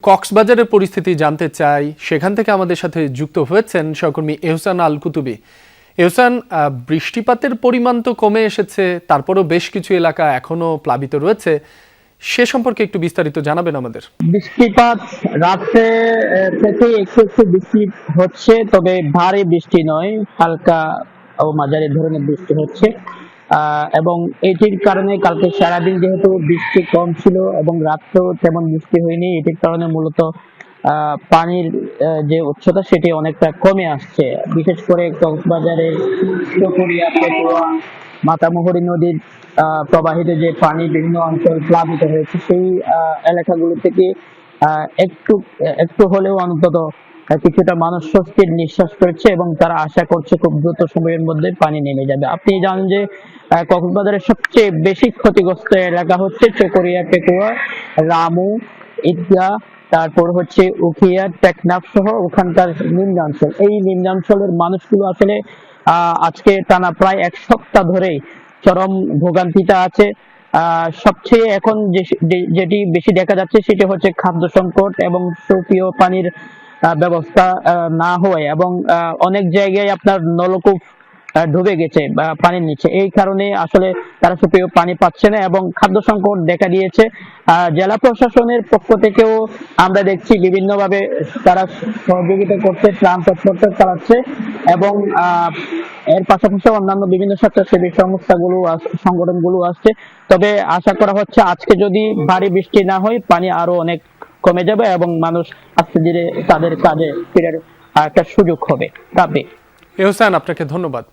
কক্সবাজারের পরিস্থিতি জানতে চাই, সেখান থেকে আমাদের সাথে যুক্ত হয়েছেন সহকর্মী এহসান আল কুতুবী। এহসান, বৃষ্টিপাতের পরিমাণ তো কমে এসেছে, তারপরও বেশ কিছু এলাকা এখনো প্লাবিত রয়েছে, সে সম্পর্কে একটু বিস্তারিত জানাবেন আমাদের। বৃষ্টিপাত রাতে থেকে একটু একটু বৃষ্টি হচ্ছে, তবে ভারী বৃষ্টি নয়, হালকা ও মাঝারি ধরনের বৃষ্টি হচ্ছে। এবং এটির কারণে কালকে সারাদিন যেহেতু বৃষ্টি কম ছিল এবং রাতেও তেমন বৃষ্টি হয়নি, এটির কারণে মূলত পানির যে উচ্চতা সেটি অনেকটা কমে আসছে। বিশেষ করে কক্সবাজারের চকরিয়া, পেকুয়া, মাতামুহুরী নদীর প্রবাহিত যে পানি বিভিন্ন অঞ্চল প্লাবিত হয়েছে, সেই এলাকাগুলো থেকে একটু একটু হলেও অন্তত কিছুটা মানুষ স্বস্তির নিঃশ্বাস ফেলছে এবং তারা আশা করছে খুব দ্রুত সময়ের মধ্যে পানি নেমে যাবে। আপনি জানেন যে কক্সবাজারের সবচেয়ে বেশি ক্ষতিগ্রস্ত এলাকা হচ্ছে চকরিয়া, পেকুয়া, রামু, ঈদগাহ, তারপর হচ্ছে উখিয়া, টেকনাফ সহ ওখানকার নিম্নাঞ্চল। এই নিম্নাঞ্চলের মানুষগুলো আসলে আজকে টানা প্রায় এক সপ্তাহ ধরেই চরম ভোগান্তিতে আছে। সবচেয়ে এখন যেটি বেশি দেখা যাচ্ছে সেটি হচ্ছে খাদ্য সংকট এবং সুপেয় পানির ব্যবস্থা না হওয়ায়, এবং অনেক জায়গায় আপনার নলকূপ ডুবে গেছে বা পানির নিচে। এই কারণে আসলে তারা সুপেয় পানি পাচ্ছে না এবং খাদ্য সংকট দেখা দিয়েছে। জেলা প্রশাসনের পক্ষ থেকেও আমরা দেখছি বিভিন্ন ভাবে তারা সহযোগিতা করছে, ত্রাণ তৎপরতা চালাচ্ছে এবং এর পাশাপাশি অন্যান্য বিভিন্ন স্বেচ্ছাসেবী সংস্থাগুলো সংগঠনগুলো আসছে। তবে আশা করা হচ্ছে আজকে যদি ভারী বৃষ্টি না হয়, পানি আরো অনেক কমে যাবে এবং মানুষ আস্তে ধীরে তাদের কাজে ফেরার একটা সুযোগ হবে। এহসান, আপনাকে ধন্যবাদ।